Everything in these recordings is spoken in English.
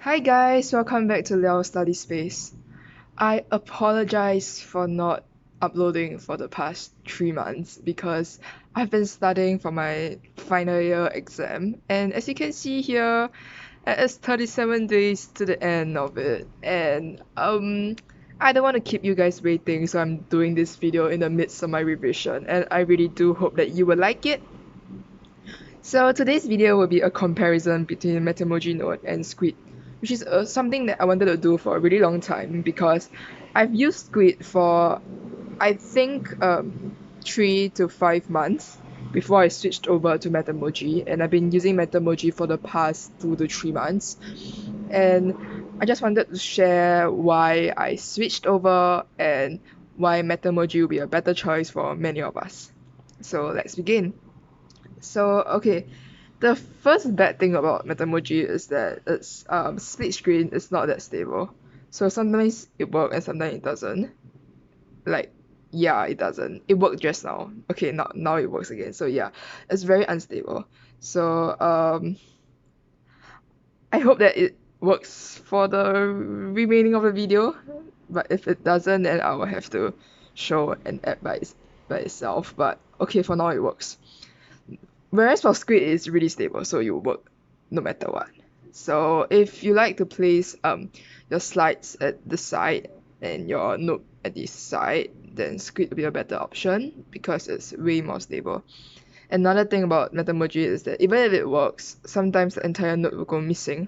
Hi guys, welcome back to Liao Study Space. I apologize for not uploading for the past 3 months because I've been studying for my final year exam, and as you can see here, it's 37 days to the end of it, and I don't want to keep you guys waiting, so I'm doing this video in the midst of my revision, and I really do hope that you will like it. So today's video will be a comparison between Metamoji Note and Squid, which is something that I wanted to do for a really long time because I've used Squid for I think 3 to 5 months before I switched over to Metamoji, and I've been using Metamoji for the past 2 to 3 months, and I just wanted to share why I switched over and why Metamoji will be a better choice for many of us. So let's begin. So okay, the first bad thing about Metamoji is that its split screen is not that stable. So sometimes it works and sometimes it doesn't. Like yeah, it doesn't. It worked just now. Okay, now it works again. So yeah, it's very unstable. So I hope that it works for the remaining of the video. But if it doesn't, then I will have to show an app by itself. But okay, for now it works. Whereas for Squid it's really stable, so it will work no matter what. So if you like to place your slides at the side and your note at the side, then Squid will be a better option because it's way more stable. Another thing about Metamoji is that even if it works, sometimes the entire note will go missing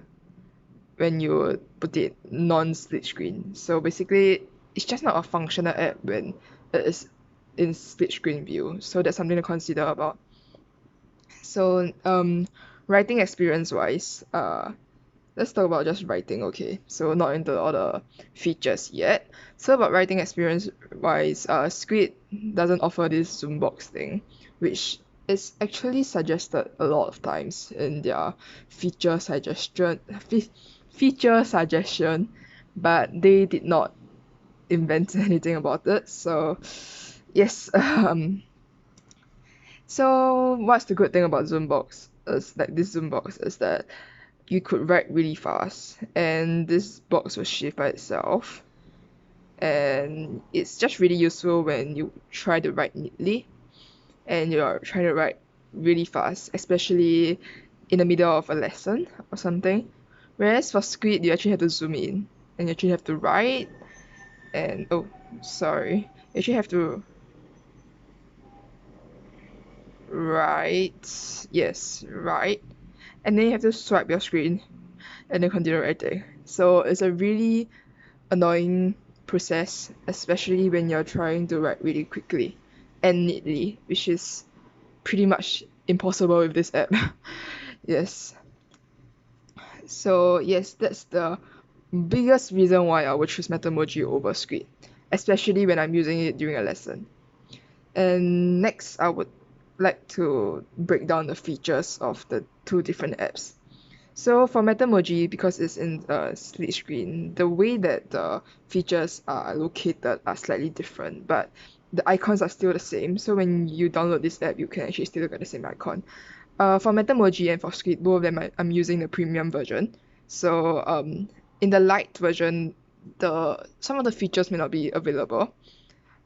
when you put it non-split screen. So basically, it's just not a functional app when it is in split screen view. So that's something to consider about. So writing experience wise, let's talk about just writing, okay? So not into all the features yet. So about writing experience wise, Squid doesn't offer this zoom box thing, which is actually suggested a lot of times in their feature suggestion, but they did not invent anything about it. So yes, so what's the good thing about zoom box is like this zoom box is that you could write really fast and this box will shift by itself, and it's just really useful when you try to write neatly and you're trying to write really fast, especially in the middle of a lesson or something. Whereas for Squid you actually have to zoom in and you actually have to write and oh sorry, you actually have to write, yes, write, and then you have to swipe your screen and then continue writing. So it's a really annoying process, especially when you're trying to write really quickly and neatly, which is pretty much impossible with this app. Yes. So yes, that's the biggest reason why I would choose Metamoji over Squid, especially when I'm using it during a lesson. And next, I would like to break down the features of the two different apps. So for Metamoji, because it's in a split screen, the way that the features are located are slightly different, but the icons are still the same. So when you download this app, you can actually still look at the same icon. For Metamoji and for Squid, both of them I'm using the premium version. So in the light version, some of the features may not be available,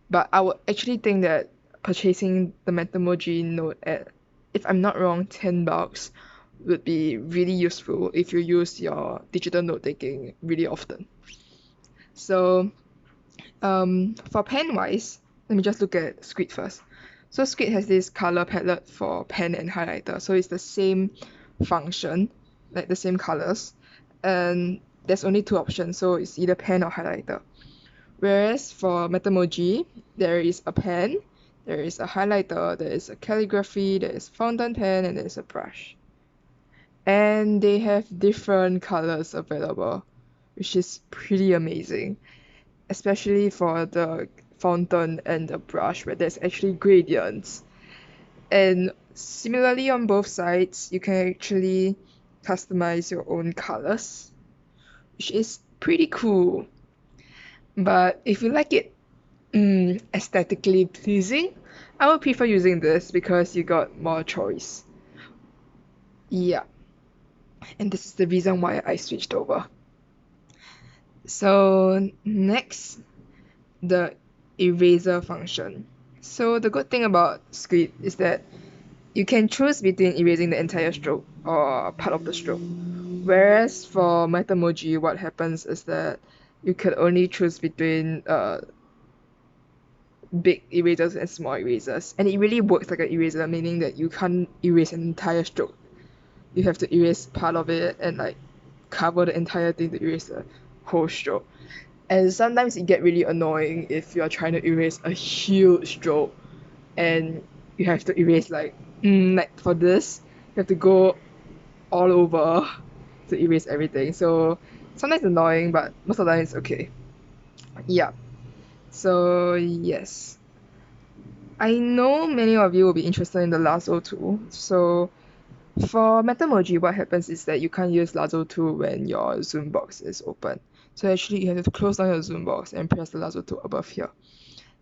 but I would actually think that purchasing the Metamoji Note at, if I'm not wrong, $10 would be really useful if you use your digital note taking really often. So for pen wise, let me just look at Squid first. So Squid has this color palette for pen and highlighter, so it's the same function, like the same colors, and there's only two options, so it's either pen or highlighter. Whereas for Metamoji, there is a pen, there is a highlighter, there is a calligraphy, there is fountain pen, and there is a brush. And they have different colors available, which is pretty amazing, especially for the fountain and the brush where there's actually gradients. And similarly on both sides, you can actually customize your own colors, which is pretty cool. But if you like it aesthetically pleasing, I would prefer using this because you got more choice. Yeah, and this is the reason why I switched over. So next, the eraser function. So the good thing about Squid is that you can choose between erasing the entire stroke or part of the stroke. Whereas for Metamoji, what happens is that you could only choose between big erasers and small erasers. And it really works like an eraser, meaning that you can't erase an entire stroke. You have to erase part of it and like cover the entire thing to erase the whole stroke. And sometimes it get really annoying if you're trying to erase a huge stroke and you have to erase like for this, you have to go all over to erase everything. So sometimes annoying, but most of the time it's okay. Yeah. So yes. I know many of you will be interested in the Lasso tool. So for Metamoji, what happens is that you can't use Lasso tool when your Zoom box is open. So actually you have to close down your Zoom box and press the Lasso tool above here.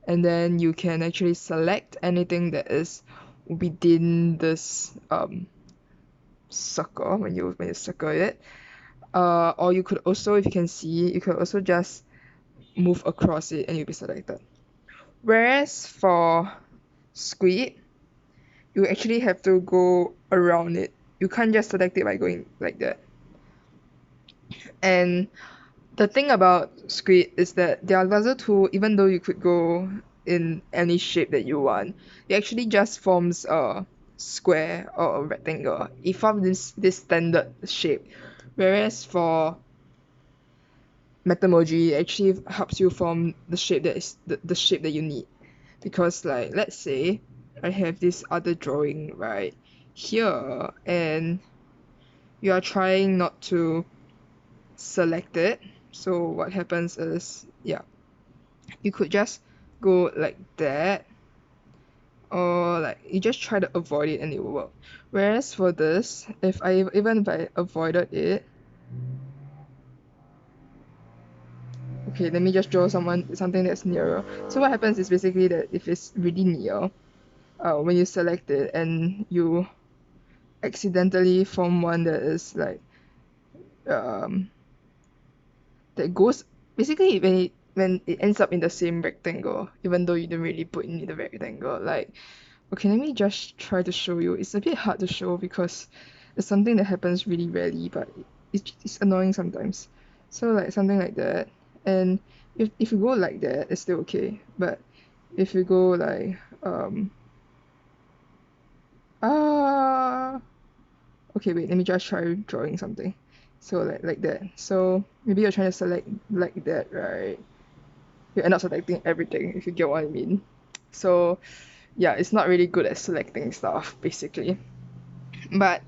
And then you can actually select anything that is within this circle when you circle it. Or you could also, if you can see, you could also just move across it and you'll be selected. Whereas for Squid, you actually have to go around it. You can't just select it by going like that. And the thing about Squid is that their laser tool, even though you could go in any shape that you want, it actually just forms a square or a rectangle. It forms this standard shape. Whereas for Metamoji, it actually helps you form the shape that is the shape that you need. Because like let's say I have this other drawing right here and you are trying not to select it. So what happens is, yeah, you could just go like that, or like you just try to avoid it and it will work. Whereas for this, if I avoided it, okay, let me just draw something that's nearer. So what happens is basically that if it's really near, when you select it and you accidentally form one that is like um that goes basically when it ends up in the same rectangle, even though you didn't really put in the rectangle. Like, okay, let me just try to show you. It's a bit hard to show because it's something that happens really rarely, but it's annoying sometimes. So like something like that, and if you go like that, it's still okay. But if you go like ah okay, wait, let me just try drawing something. So like that. So maybe you're trying to select like that, right? You end up selecting everything, if you get what I mean. So yeah, it's not really good at selecting stuff basically. But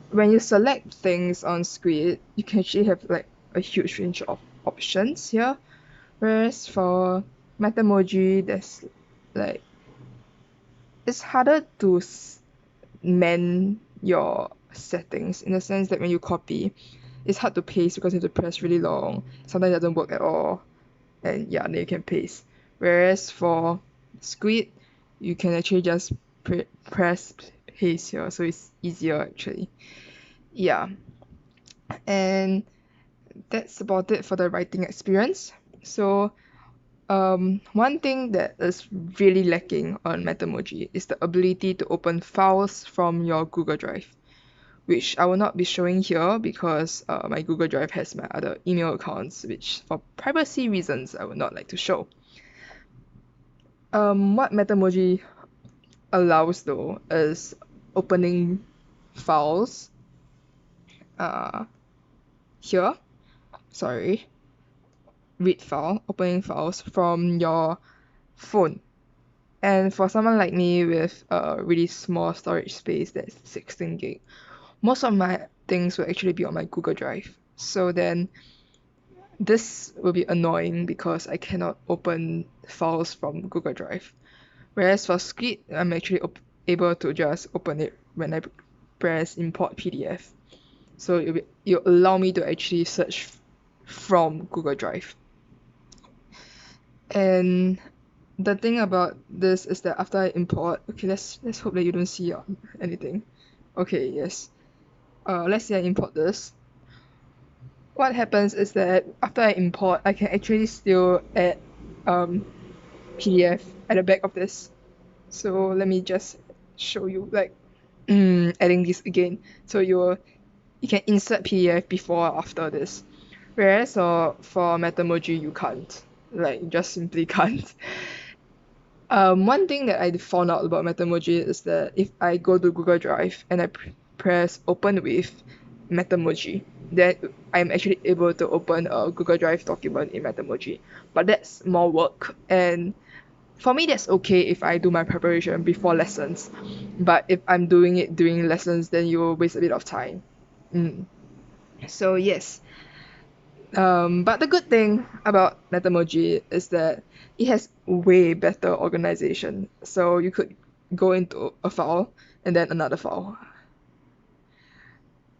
when you select things on Squid, you can actually have like a huge range of options here. Whereas for Metamoji, there's like it's harder to mend your settings in the sense that when you copy, it's hard to paste because you have to press really long. Sometimes it doesn't work at all. And yeah, then you can paste. Whereas for Squid, you can actually just press paste here, so it's easier actually. Yeah, and that's about it for the writing experience. So one thing that is really lacking on Metamoji is the ability to open files from your Google Drive, which I will not be showing here because my Google Drive has my other email accounts, which for privacy reasons I would not like to show. What Metamoji allows though is opening files here, sorry, read file, opening files from your phone. And for someone like me with a really small storage space that's 16 gig, most of my things will actually be on my Google Drive. So then this will be annoying because I cannot open files from Google Drive. Whereas for Squid, I'm actually able to just open it when I press import PDF. So it'll allow me to actually search from Google Drive. And the thing about this is that after I import, okay, let's hope that you don't see anything. Okay, yes. Let's say I import this. what happens is that after I import, I can actually still add PDF at the back of this. So let me just show you like adding this again. So you can insert PDF before or after this. Whereas for Metamoji you can't. Like you just simply can't. One thing that I found out about Metamoji is that if I go to Google Drive and I press open with Metamoji, then I'm actually able to open a Google Drive document in Metamoji. But that's more work, and for me that's okay if I do my preparation before lessons. But if I'm doing it during lessons, then you will waste a bit of time. So yes, but the good thing about Metamoji is that it has way better organization. So you could go into a file and then another file.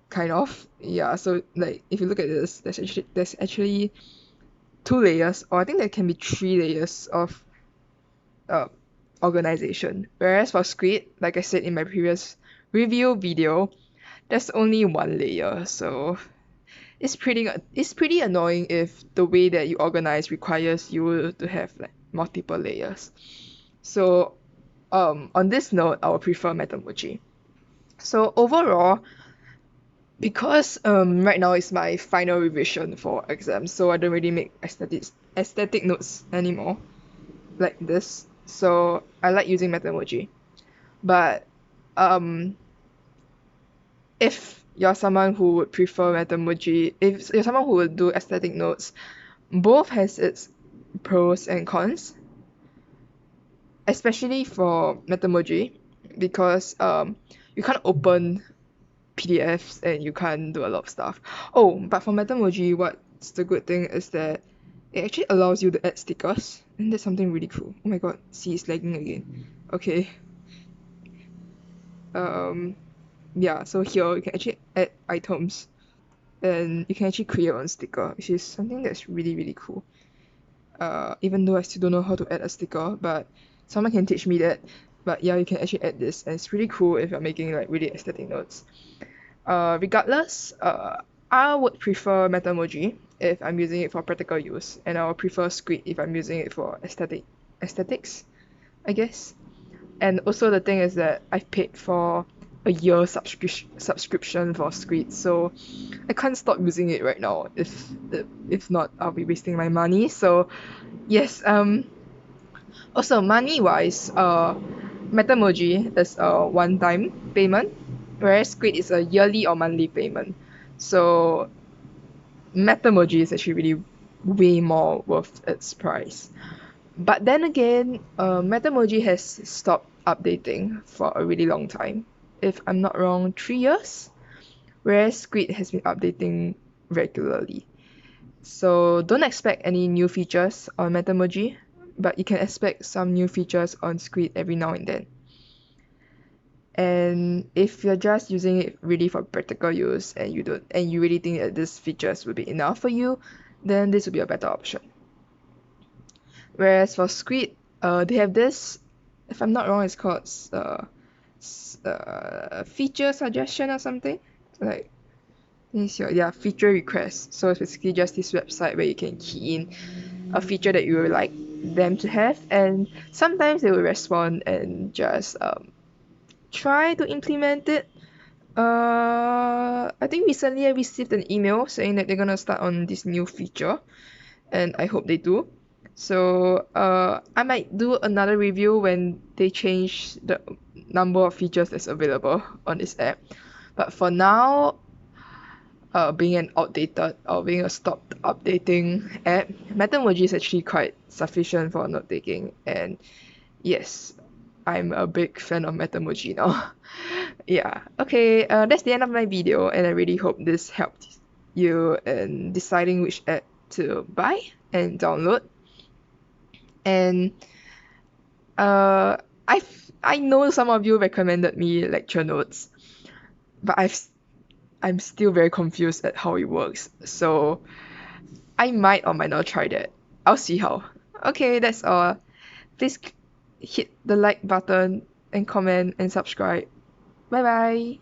Kind of. Yeah, so like if you look at this, there's actually 2 layers, or I think there can be 3 layers of uh, organization. Whereas for Squid, like I said in my previous review video, there's only 1 layer. So it's pretty annoying if the way that you organize requires you to have like multiple layers. So on this note, I would prefer Metamoji. So overall, because right now is my final revision for exams, so I don't really make aesthetic notes anymore like this. So I like using Metamoji. But um if you're someone who would prefer Metamoji, if you're someone who would do aesthetic notes, both has its pros and cons, especially for Metamoji, because you can't open PDFs and you can't do a lot of stuff. Oh, but for Metamoji, what's the good thing is that it actually allows you to add stickers, and that's something really cool. Oh my god, see, it's lagging again. Okay. Yeah, so here you can actually add items and you can actually create your own sticker, which is something that's really really cool. Even though I still don't know how to add a sticker, but someone can teach me that. But yeah, you can actually add this, and it's really cool if you're making like really aesthetic notes. Regardless, I would prefer Metamoji if I'm using it for practical use, and I would prefer Squid if I'm using it for aesthetics, I guess. And also the thing is that I've paid for a year subscription for Squid, so I can't stop using it right now. If not, I'll be wasting my money. So yes. Also money wise, Metamoji is a one-time payment, whereas Squid is a yearly or monthly payment. So Metamoji is actually really way more worth its price. But then again, Metamoji has stopped updating for a really long time. If I'm not wrong, 3 years, whereas Squid has been updating regularly. So don't expect any new features on Metamoji, but you can expect some new features on Squid every now and then. And if you're just using it really for practical use and you really think that these features will be enough for you, then this will be a better option. Whereas for Squid, they have this, if I'm not wrong, it's called feature suggestion or something. Like feature request. So it's basically just this website where you can key in a feature that you would like them to have, and sometimes they will respond and just try to implement it. I think recently I received an email saying that they're gonna start on this new feature, and I hope they do. So I might do another review when they change the number of features that's available on this app. But for now, being an outdated or being a stopped updating app, Metamoji is actually quite sufficient for note taking. And yes, I'm a big fan of Metamoji now. Yeah, okay, that's the end of my video, and I really hope this helped you in deciding which app to buy and download. And I know some of you recommended me lecture notes, but I'm still very confused at how it works. So I might or might not try that. I'll see how. Okay, that's all. Please hit the like button and comment and subscribe. Bye bye.